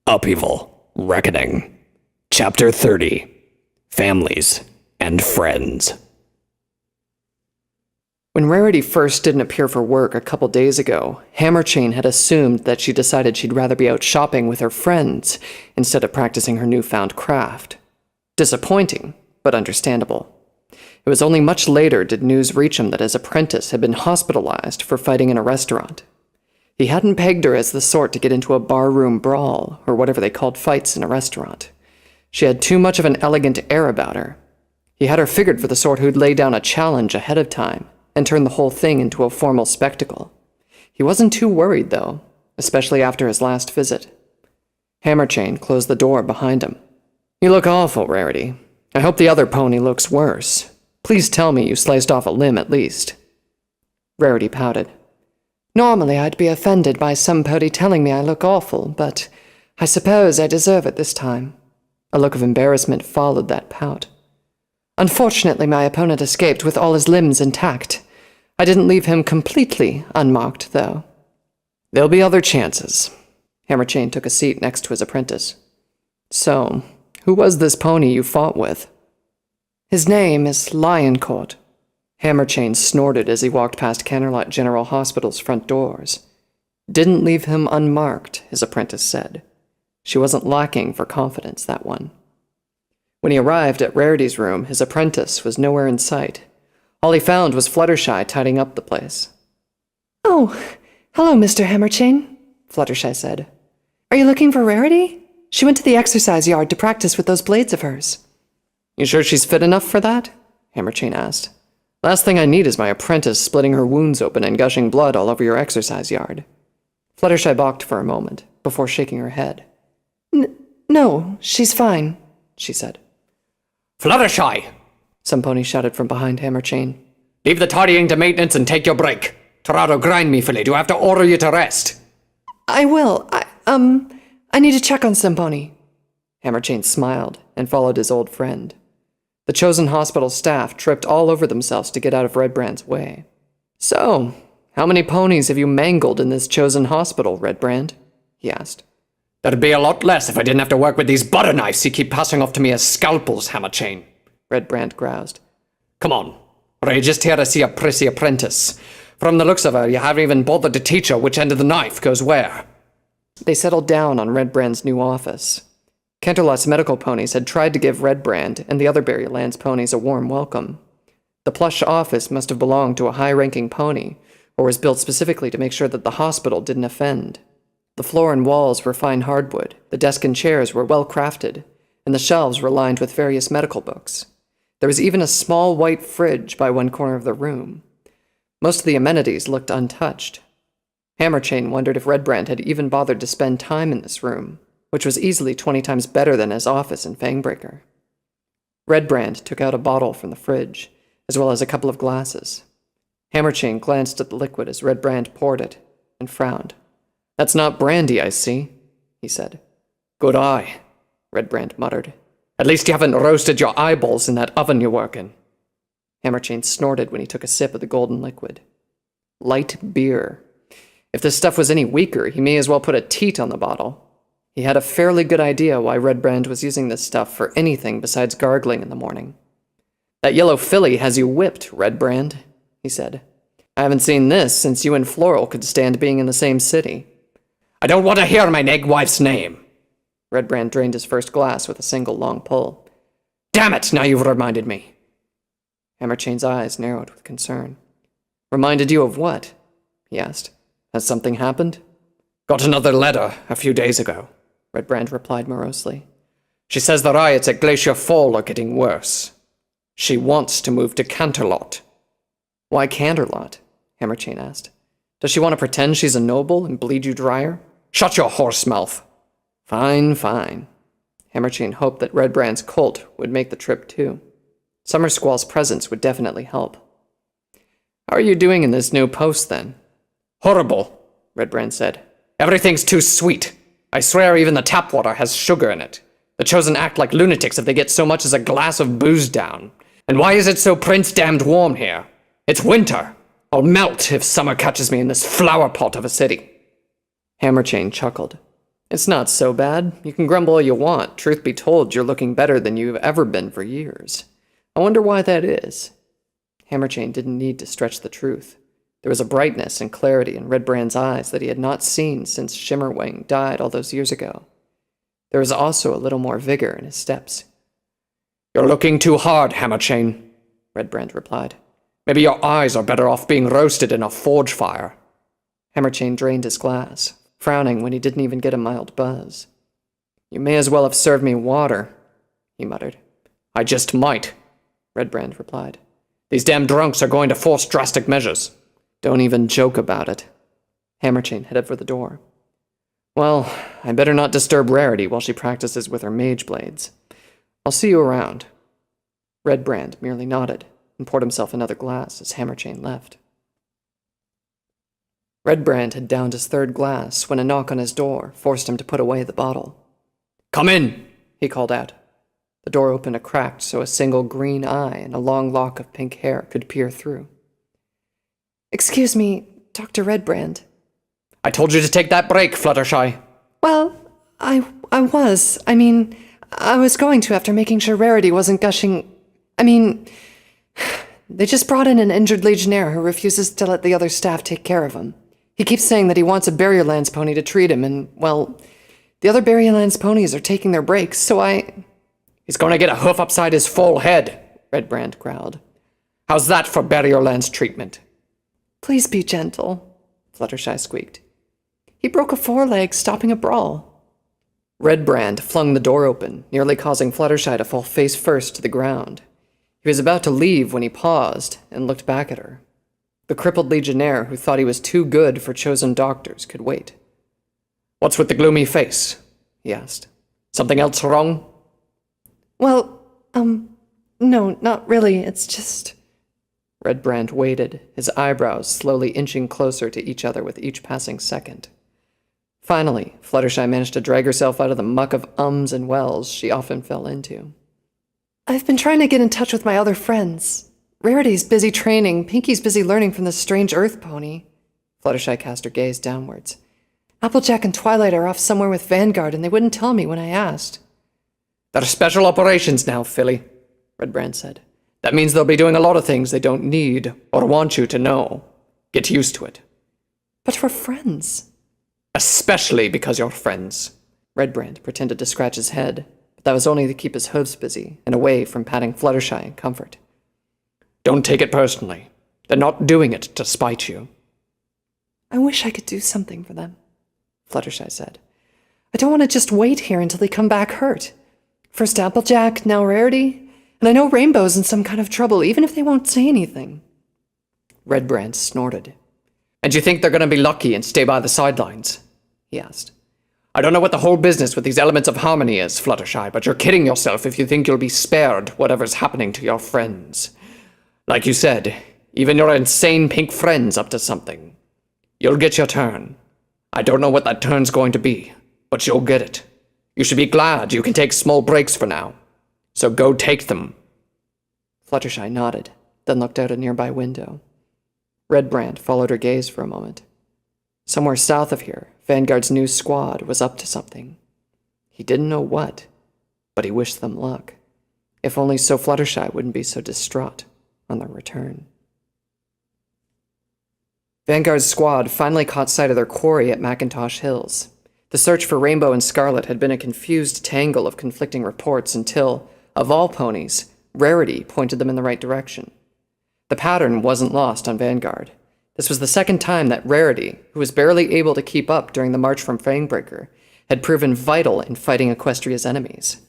Upheaval, Reckoning, Chapter 30, Families and Friends. When Rarity first didn't appear for work a couple days ago, Hammerchain had assumed that she decided she'd rather be out shopping with her friends instead of practicing her newfound craft. Disappointing, but understandable. It was only much later did news reach him that his apprentice had been hospitalized for fighting in a restaurant. He hadn't pegged her as the sort to get into a barroom brawl, or whatever they called fights in a restaurant. She had too much of an elegant air about her. He had her figured for the sort who'd lay down a challenge ahead of time and turn the whole thing into a formal spectacle. He wasn't too worried, though, especially after his last visit. Hammerchain closed the door behind him. "You look awful, Rarity. I hope the other pony looks worse. Please tell me you sliced off a limb at least." Rarity pouted. "Normally I'd be offended by some pony telling me I look awful, but I suppose I deserve it this time." A look of embarrassment followed that pout. "Unfortunately, my opponent escaped with all his limbs intact. I didn't leave him completely unmarked, though." "There'll be other chances." Hammerchain took a seat next to his apprentice. "So, who was this pony you fought with?" "His name is Lioncourt." Hammerchain snorted as he walked past Canterlot General Hospital's front doors. "Didn't leave him unmarked," his apprentice said. She wasn't lacking for confidence, that one. When he arrived at Rarity's room, his apprentice was nowhere in sight. All he found was Fluttershy tidying up the place. "Oh, hello, Mr. Hammerchain," Fluttershy said. "Are you looking for Rarity? She went to the exercise yard to practice with those blades of hers." "You sure she's fit enough for that?" Hammerchain asked. "Last thing I need is my apprentice splitting her wounds open and gushing blood all over your exercise yard." Fluttershy balked for a moment, before shaking her head. No, she's fine," she said. Fluttershy! Some pony shouted from behind Hammerchain. Leave the tidying to maintenance and take your break. Torado grind me, filly. Do I have to order you to rest? "I will. I need to check on some pony." Hammerchain smiled and followed his old friend. The chosen hospital staff tripped all over themselves to get out of Redbrand's way. "So, how many ponies have you mangled in this chosen hospital, Redbrand?" he asked. That'd be a lot less if I didn't have to work with these butter knives you keep passing off to me as scalpels, Hammerchain, Redbrand groused. "Come on, or are you just here to see a prissy apprentice? From the looks of her, you haven't even bothered to teach her which end of the knife goes where." They settled down on Redbrand's new office. Canterlot's medical ponies had tried to give Redbrand and the other Berrylands ponies a warm welcome. The plush office must have belonged to a high-ranking pony, or was built specifically to make sure that the hospital didn't offend. The floor and walls were fine hardwood, the desk and chairs were well-crafted, and the shelves were lined with various medical books. There was even a small white fridge by one corner of the room. Most of the amenities looked untouched. Hammerchain wondered if Redbrand had even bothered to spend time in this room, which was easily 20 times better than his office in Fangbreaker. Redbrand took out a bottle from the fridge, as well as a couple of glasses. Hammerchain glanced at the liquid as Redbrand poured it, and frowned. "That's not brandy, I see," he said. "Good eye," Redbrand muttered. "At least you haven't roasted your eyeballs in that oven you work in." Hammerchain snorted when he took a sip of the golden liquid. Light beer. If this stuff was any weaker, he may as well put a teat on the bottle. He had a fairly good idea why Redbrand was using this stuff for anything besides gargling in the morning. "That yellow filly has you whipped, Redbrand," he said. "I haven't seen this since you and Floral could stand being in the same city." "I don't want to hear my neg-wife's name." Redbrand drained his first glass with a single long pull. "Damn it, now you've reminded me." Hammerchain's eyes narrowed with concern. "Reminded you of what?" he asked. "Has something happened?" "Got another letter a few days ago," Redbrand replied morosely. "She says the riots at Glacier Fall are getting worse. She wants to move to Canterlot." "Why Canterlot?" Hammerchain asked. "Does she want to pretend she's a noble and bleed you drier?" "Shut your horse mouth." "Fine, fine." Hammerchain hoped that Redbrand's colt would make the trip too. Summer Squall's presence would definitely help. "How are you doing in this new post, then?" "Horrible," Redbrand said. "Everything's too sweet. I swear even the tap water has sugar in it. The chosen act like lunatics if they get so much as a glass of booze down. And why is it so prince-damned warm here? It's winter. I'll melt if summer catches me in this flower pot of a city." Hammerchain chuckled. It's not so bad. You can grumble all you want. Truth be told, you're looking better than you've ever been for years. I wonder why that is. Hammerchain didn't need to stretch the truth. There was a brightness and clarity in Red Brand's eyes that he had not seen since Shimmerwing died all those years ago. There was also a little more vigor in his steps. You're looking too hard, Hammerchain, Red Brand replied. Maybe your eyes are better off being roasted in a forge fire. Hammerchain drained his glass, frowning when he didn't even get a mild buzz. You may as well have served me water, he muttered. I just might, Red Brand replied. These damn drunks are going to force drastic measures. Don't even joke about it. Hammerchain headed for the door. Well, I better not disturb Rarity while she practices with her mage blades. I'll see you around. Red Brand merely nodded and poured himself another glass as Hammerchain left. Red Brand had downed his third glass when a knock on his door forced him to put away the bottle. Come in, he called out. The door opened a crack so a single green eye and a long lock of pink hair could peer through. Excuse me, Dr. Red Brand. I told you to take that break, Fluttershy. Well, I was. I was going to after making sure Rarity wasn't gushing. They just brought in an injured Legionnaire who refuses to let the other staff take care of him. He keeps saying that he wants a Barrierlands pony to treat him, and, well, the other Barrierlands ponies are taking their breaks, so He's going to get a hoof upside his full head, Red Brand growled. How's that for Barrierlands treatment? Please be gentle, Fluttershy squeaked. He broke a foreleg stopping a brawl. Red Brand flung the door open, nearly causing Fluttershy to fall face first to the ground. He was about to leave when he paused and looked back at her. The crippled Legionnaire who thought he was too good for chosen doctors could wait. What's with the gloomy face? He asked. Something else wrong? Well, no, not really. It's just... Red Brand waited, his eyebrows slowly inching closer to each other with each passing second. Finally, Fluttershy managed to drag herself out of the muck of ums and wells she often fell into. I've been trying to get in touch with my other friends. Rarity's busy training, Pinky's busy learning from this strange earth pony. Fluttershy cast her gaze downwards. Applejack and Twilight are off somewhere with Vanguard, and they wouldn't tell me when I asked. They're special operations now, Philly, Red Brand said. That means they'll be doing a lot of things they don't need or want you to know. Get used to it. But we're friends. Especially because you're friends. Red Brand pretended to scratch his head, but that was only to keep his hooves busy and away from patting Fluttershy in comfort. Don't take it personally. They're not doing it to spite you. I wish I could do something for them, Fluttershy said. I don't want to just wait here until they come back hurt. First Applejack, now Rarity, and I know Rainbow's in some kind of trouble, even if they won't say anything. Red Brand snorted. And you think they're going to be lucky and stay by the sidelines? He asked. I don't know what the whole business with these elements of harmony is, Fluttershy, but you're kidding yourself if you think you'll be spared whatever's happening to your friends. Like you said, even your insane pink friend's up to something. You'll get your turn. I don't know what that turn's going to be, but you'll get it. You should be glad you can take small breaks for now. So go take them. Fluttershy nodded, then looked out a nearby window. Red Brand followed her gaze for a moment. Somewhere south of here, Vanguard's new squad was up to something. He didn't know what, but he wished them luck. If only so Fluttershy wouldn't be so distraught on their return. Vanguard's squad finally caught sight of their quarry at McIntosh Hills. The search for Rainbow and Scarlet had been a confused tangle of conflicting reports until, of all ponies, Rarity pointed them in the right direction. The pattern wasn't lost on Vanguard. This was the second time that Rarity, who was barely able to keep up during the march from Fangbreaker, had proven vital in fighting Equestria's enemies.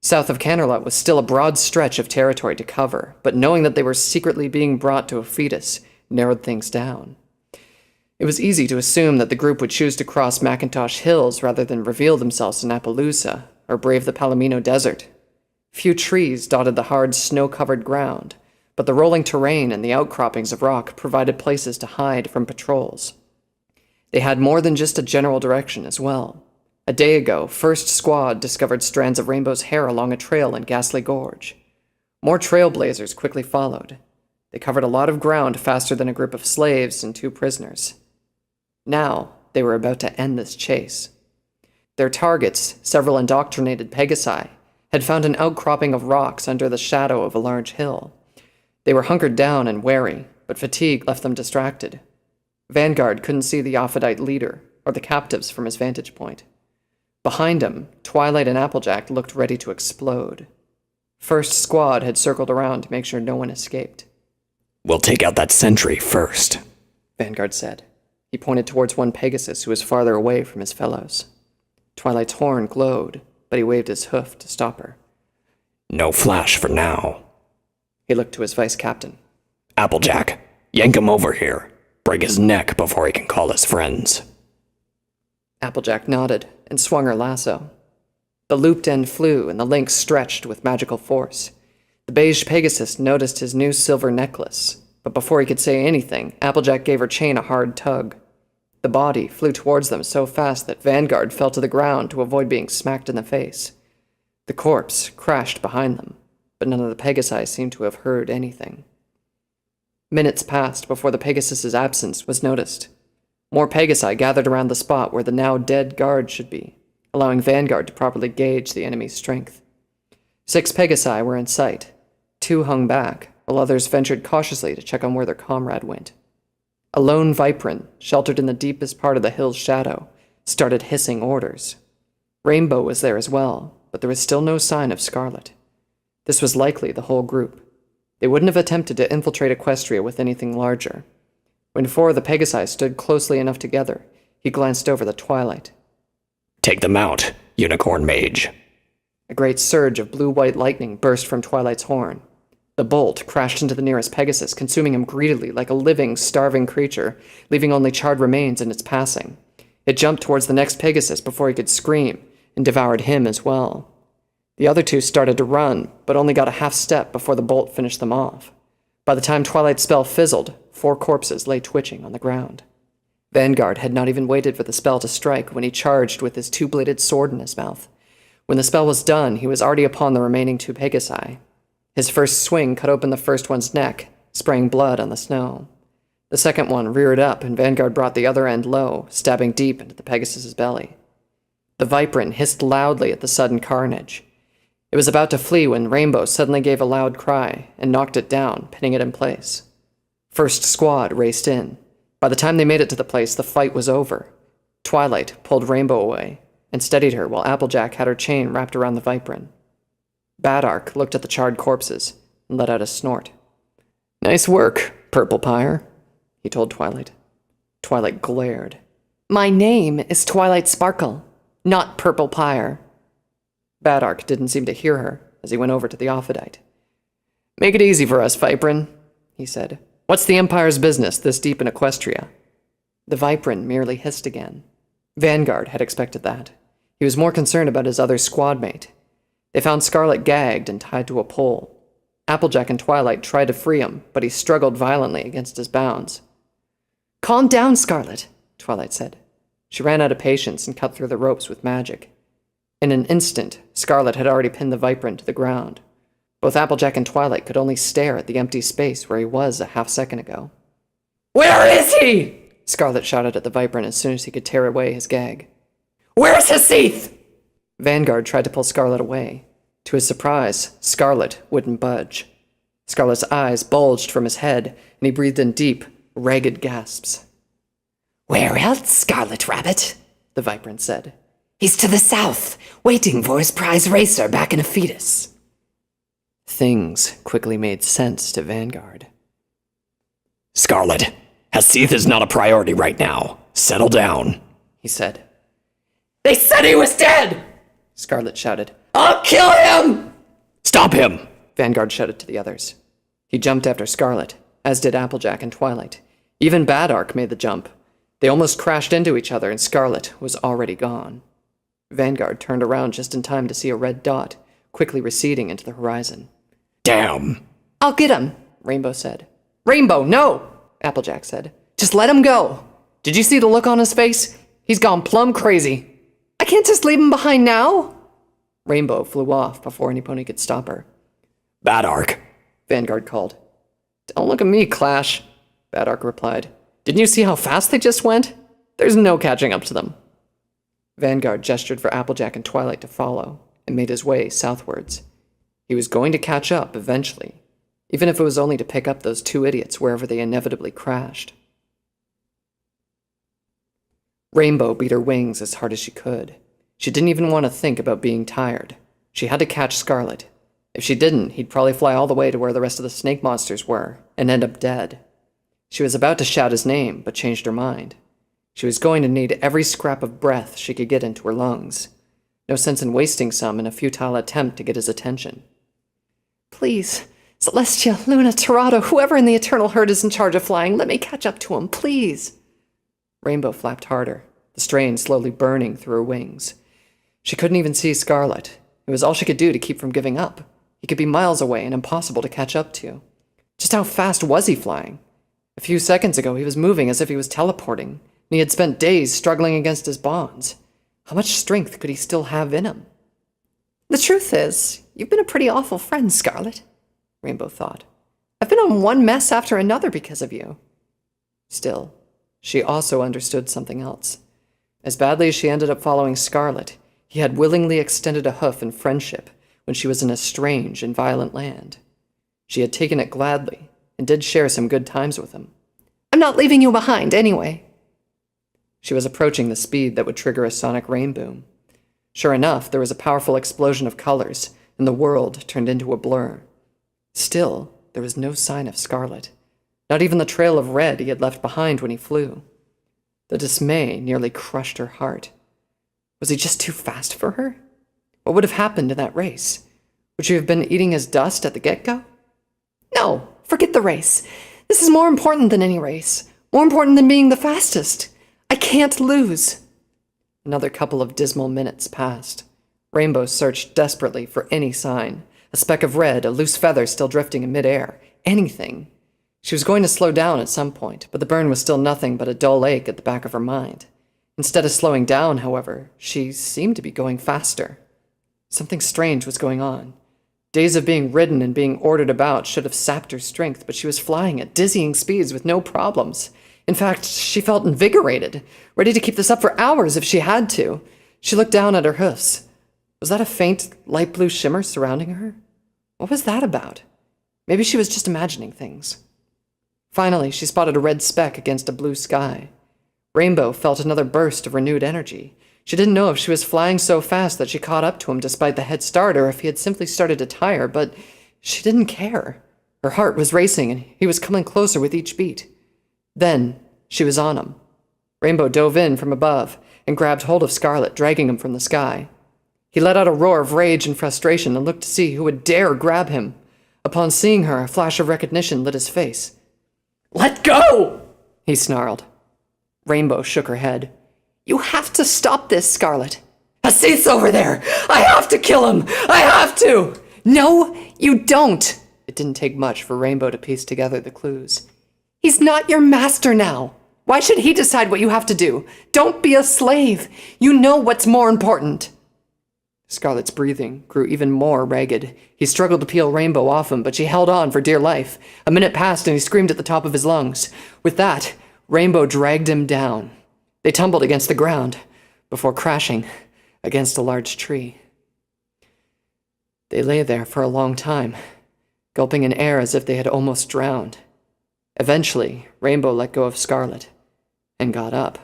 South of Canterlot was still a broad stretch of territory to cover, but knowing that they were secretly being brought to a fetus narrowed things down. It was easy to assume that the group would choose to cross McIntosh Hills rather than reveal themselves in Appaloosa or brave the Palomino Desert. Few trees dotted the hard, snow-covered ground, but the rolling terrain and the outcroppings of rock provided places to hide from patrols. They had more than just a general direction as well. A day ago, First Squad discovered strands of Rainbow's hair along a trail in Ghastly Gorge. More trailblazers quickly followed. They covered a lot of ground faster than a group of slaves and 2 prisoners. Now, they were about to end this chase. Their targets, several indoctrinated Pegasi, had found an outcropping of rocks under the shadow of a large hill. They were hunkered down and wary, but fatigue left them distracted. Vanguard couldn't see the Aphrodite leader or the captives from his vantage point. Behind him, Twilight and Applejack looked ready to explode. First Squad had circled around to make sure no one escaped. We'll take out that sentry first, Vanguard said. He pointed towards one Pegasus who was farther away from his fellows. Twilight's horn glowed, but he waved his hoof to stop her. No flash for now. He looked to his vice captain. Applejack, yank him over here. Break his neck before he can call his friends. Applejack nodded and swung her lasso. The looped end flew and the link stretched with magical force. The beige Pegasus noticed his new silver necklace, but before he could say anything, Applejack gave her chain a hard tug. The body flew towards them so fast that Vanguard fell to the ground to avoid being smacked in the face. The corpse crashed behind them, but none of the Pegasi seemed to have heard anything. Minutes passed before the Pegasus's absence was noticed. More Pegasi gathered around the spot where the now dead guard should be, allowing Vanguard to properly gauge the enemy's strength. 6 Pegasi were in sight. 2 hung back, while others ventured cautiously to check on where their comrade went. A lone Viperin, sheltered in the deepest part of the hill's shadow, started hissing orders. Rainbow was there as well, but there was still no sign of Scarlet. This was likely the whole group. They wouldn't have attempted to infiltrate Equestria with anything larger. When 4 of the Pegasi stood closely enough together, he glanced over the Twilight. Take them out, Unicorn Mage. A great surge of blue-white lightning burst from Twilight's horn. The bolt crashed into the nearest Pegasus, consuming him greedily like a living, starving creature, leaving only charred remains in its passing. It jumped towards the next Pegasus before he could scream, and devoured him as well. The other 2 started to run, but only got a half step before the bolt finished them off. By the time Twilight's spell fizzled, 4 corpses lay twitching on the ground. Vanguard had not even waited for the spell to strike when he charged with his 2-bladed sword in his mouth. When the spell was done, he was already upon the remaining 2 Pegasi. His first swing cut open the first one's neck, spraying blood on the snow. The second one reared up, and Vanguard brought the other end low, stabbing deep into the Pegasus's belly. The Viperin hissed loudly at the sudden carnage. It was about to flee when Rainbow suddenly gave a loud cry and knocked it down, pinning it in place. First Squad raced in. By the time they made it to the place, the fight was over. Twilight pulled Rainbow away and steadied her while Applejack had her chain wrapped around the Viperin. Badark looked at the charred corpses and let out a snort. "Nice work, Purple Pyre," he told Twilight. Twilight glared. "My name is Twilight Sparkle, not Purple Pyre." Badark didn't seem to hear her as he went over to the Aphrodite. "Make it easy for us, Viperin," he said. "What's the Empire's business this deep in Equestria?" The Viperin merely hissed again. Vanguard had expected that. He was more concerned about his other squad mate. They found Scarlet gagged and tied to a pole. Applejack and Twilight tried to free him, but he struggled violently against his bounds. "Calm down, Scarlet," Twilight said. She ran out of patience and cut through the ropes with magic. In an instant, Scarlet had already pinned the Viperin to the ground. Both Applejack and Twilight could only stare at the empty space where he was a half-second ago. "Where is he?" Scarlet shouted at the Viperin as soon as he could tear away his gag. "Where's Hasith?" Vanguard tried to pull Scarlet away. To his surprise, Scarlet wouldn't budge. Scarlet's eyes bulged from his head, and he breathed in deep, ragged gasps. "Where else, Scarlet Rabbit?" the Viperin said. "He's to the south, waiting for his prize racer back in a fetus." Things quickly made sense to Vanguard. "Scarlet, Hasith is not a priority right now. Settle down," he said. "They said he was dead!" Scarlet shouted. "I'll kill him!" "Stop him!" Vanguard shouted to the others. He jumped after Scarlet, as did Applejack and Twilight. Even Badark made the jump. They almost crashed into each other, and Scarlet was already gone. Vanguard turned around just in time to see a red dot, quickly receding into the horizon. "Damn!" "I'll get him," Rainbow said. "Rainbow, no!" Applejack said. "Just let him go. Did you see the look on his face? He's gone plumb crazy. I can't just leave him behind now." Rainbow flew off before any pony could stop her. "Badark," Vanguard called. "Don't look at me, Clash," Badark replied. "Didn't you see how fast they just went? There's no catching up to them." Vanguard gestured for Applejack and Twilight to follow, and made his way southwards. He was going to catch up eventually, even if it was only to pick up those two idiots wherever they inevitably crashed. Rainbow beat her wings as hard as she could. She didn't even want to think about being tired. She had to catch Scarlet. If she didn't, he'd probably fly all the way to where the rest of the snake monsters were, and end up dead. She was about to shout his name, but changed her mind. She was going to need every scrap of breath she could get into her lungs. No sense in wasting some in a futile attempt to get his attention. Please, Celestia, Luna, Torado, whoever in the Eternal Herd is in charge of flying, let me catch up to him, please. Rainbow flapped harder, the strain slowly burning through her wings. She couldn't even see Scarlet. It was all she could do to keep from giving up. He could be miles away and impossible to catch up to. Just how fast was he flying? A few seconds ago, he was moving as if he was teleporting, and he had spent days struggling against his bonds. How much strength could he still have in him? The truth is, you've been a pretty awful friend, Scarlet, Rainbow thought. I've been on one mess after another because of you. Still, she also understood something else. As badly as she ended up following Scarlet, he had willingly extended a hoof in friendship when she was in a strange and violent land. She had taken it gladly, and did share some good times with him. I'm not leaving you behind, anyway. She was approaching the speed that would trigger a sonic rain boom. Sure enough, there was a powerful explosion of colors, and the world turned into a blur. Still, there was no sign of Scarlet. Not even the trail of red he had left behind when he flew. The dismay nearly crushed her heart. Was he just too fast for her? What would have happened in that race? Would she have been eating his dust at the get-go? No, forget the race. This is more important than any race. More important than being the fastest. I can't lose. Another couple of dismal minutes passed. Rainbow searched desperately for any sign. A speck of red, a loose feather still drifting in midair. Anything. She was going to slow down at some point, but the burn was still nothing but a dull ache at the back of her mind. Instead of slowing down, however, she seemed to be going faster. Something strange was going on. Days of being ridden and being ordered about should have sapped her strength, but she was flying at dizzying speeds with no problems. In fact, she felt invigorated, ready to keep this up for hours if she had to. She looked down at her hoofs. Was that a faint, light blue shimmer surrounding her? What was that about? Maybe she was just imagining things. Finally, she spotted a red speck against a blue sky. Rainbow felt another burst of renewed energy. She didn't know if she was flying so fast that she caught up to him despite the head start, or if he had simply started to tire, but she didn't care. Her heart was racing, and he was coming closer with each beat. Then, she was on him. Rainbow dove in from above and grabbed hold of Scarlet, dragging him from the sky. He let out a roar of rage and frustration and looked to see who would dare grab him. Upon seeing her, a flash of recognition lit his face. Let go! He snarled. Rainbow shook her head. You have to stop this, Scarlet. Hasith's over there! I have to kill him! I have to! No, you don't! It didn't take much for Rainbow to piece together the clues. He's not your master now. Why should he decide what you have to do? Don't be a slave. You know what's more important. Scarlet's breathing grew even more ragged. He struggled to peel Rainbow off him, but she held on for dear life. A minute passed and he screamed at the top of his lungs. With that, Rainbow dragged him down. They tumbled against the ground before crashing against a large tree. They lay there for a long time, gulping in air as if they had almost drowned. Eventually, Rainbow let go of Scarlet and got up.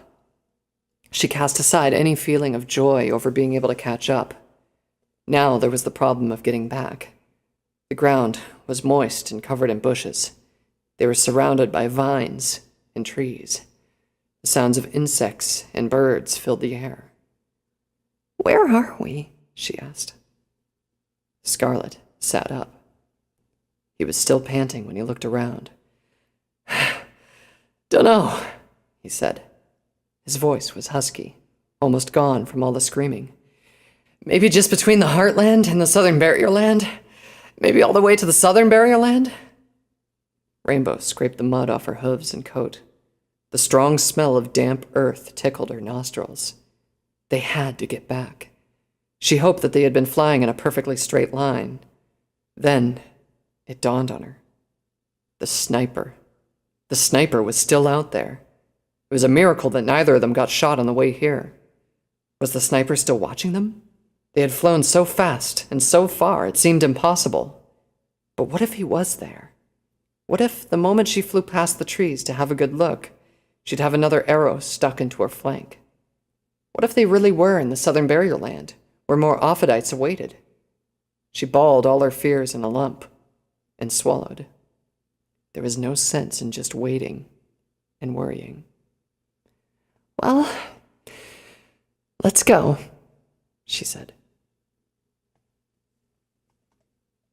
She cast aside any feeling of joy over being able to catch up. Now there was the problem of getting back. The ground was moist and covered in bushes. They were surrounded by vines and trees. The sounds of insects and birds filled the air. Where are we? She asked. Scarlet sat up. He was still panting when he looked around. Dunno, he said. His voice was husky, almost gone from all the screaming. Maybe just between the Heartland and the Southern Barrier Land? Maybe all the way to the Southern Barrier Land? Rainbow scraped the mud off her hooves and coat. The strong smell of damp earth tickled her nostrils. They had to get back. She hoped that they had been flying in a perfectly straight line. Then it dawned on her. The sniper. The sniper was still out there. It was a miracle that neither of them got shot on the way here. Was the sniper still watching them? They had flown so fast and so far it seemed impossible. But what if he was there? What if, the moment she flew past the trees to have a good look, she'd have another arrow stuck into her flank? What if they really were in the southern barrier land, where more Ophidites awaited? She balled all her fears in a lump and swallowed. There was no sense in just waiting and worrying. "Well, let's go," she said.